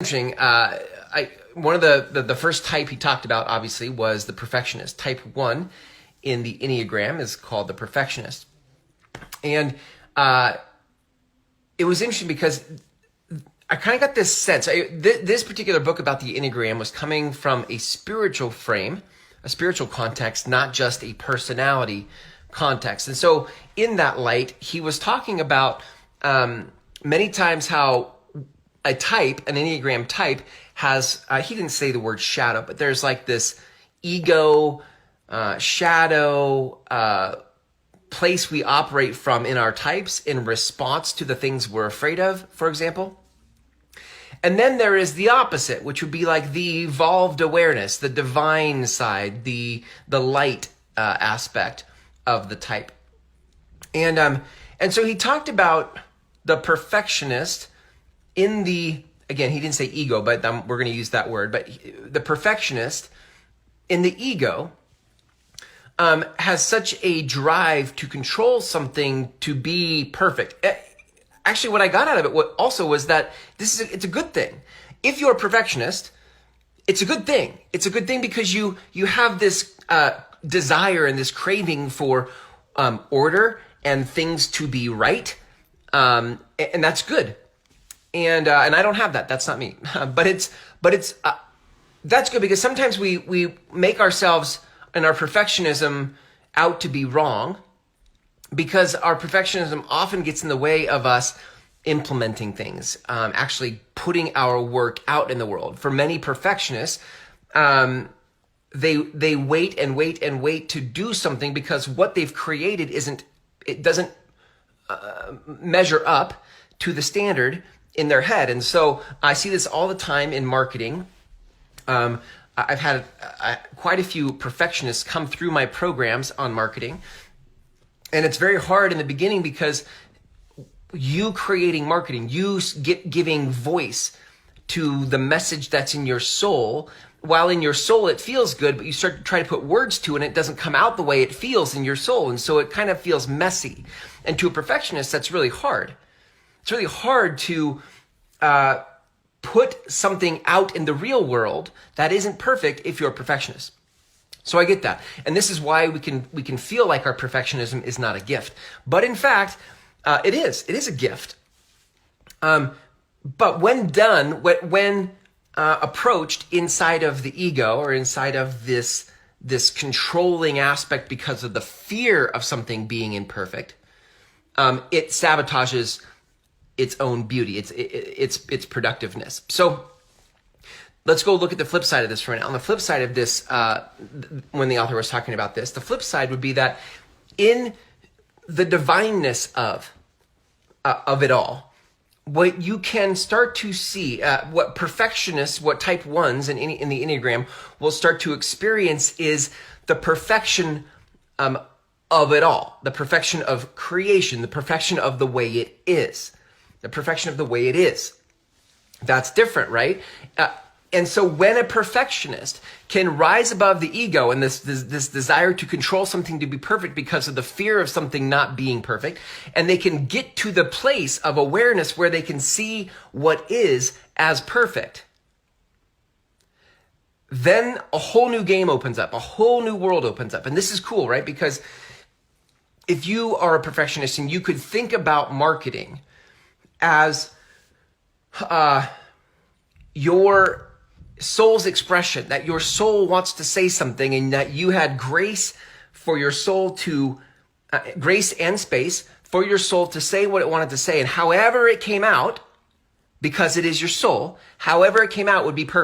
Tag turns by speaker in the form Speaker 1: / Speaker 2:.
Speaker 1: Interesting. One of the first type he talked about, obviously, was the perfectionist. Type 1 in the Enneagram is called the perfectionist. And it was interesting because I kind of got this sense. This particular book about the Enneagram was coming from a spiritual frame, a spiritual context, not just a personality context. And so in that light, he was talking about many times how an Enneagram type has, he didn't say the word shadow, but there's like this ego, shadow, place we operate from in our types in response to the things we're afraid of, for example. And then there is the opposite, which would be like the evolved awareness, the divine side, the light aspect of the type. And so he talked about the perfectionist in the, again, he didn't say ego, but we're going to use that word, but the perfectionist in the ego has such a drive to control something to be perfect. Actually, what I got out of it also was that it's a good thing. If you're a perfectionist, it's a good thing. It's a good thing because you have this desire and this craving for order and things to be right, and that's good. And I don't have that. That's not me. But it's that's good because sometimes we make ourselves and our perfectionism out to be wrong, because our perfectionism often gets in the way of us implementing things, actually putting our work out in the world. For many perfectionists, they wait and wait and wait to do something because what they've created doesn't measure up to the standard in their head. And so I see this all the time in marketing. I've had quite a few perfectionists come through my programs on marketing. And it's very hard in the beginning because you creating marketing, giving voice to the message that's in your soul. While in your soul it feels good, but you start to try to put words to it and it doesn't come out the way it feels in your soul. And so it kind of feels messy. And to a perfectionist, that's really hard. It's really hard to put something out in the real world that isn't perfect if you're a perfectionist. So I get that. And this is why we can feel like our perfectionism is not a gift. But in fact, it is. It is a gift. But when done, when approached inside of the ego or inside of this controlling aspect because of the fear of something being imperfect, it sabotages its own beauty, its productiveness. So let's go look at the flip side of this for a minute. On the flip side of this, when the author was talking about this, the flip side would be that in the divineness of it all, what you can start to see, what perfectionists, what type 1s in the Enneagram will start to experience is the perfection of it all, the perfection of creation, the perfection of the way it is, the perfection of the way it is. That's different, right? And so when a perfectionist can rise above the ego and this desire to control something to be perfect because of the fear of something not being perfect, and they can get to the place of awareness where they can see what is as perfect, then a whole new game opens up, a whole new world opens up. And this is cool, right? Because if you are a perfectionist and you could think about marketing as your soul's expression, that your soul wants to say something and that you had grace for your soul to, grace and space for your soul to say what it wanted to say. And however it came out, because it is your soul, however it came out would be perfect.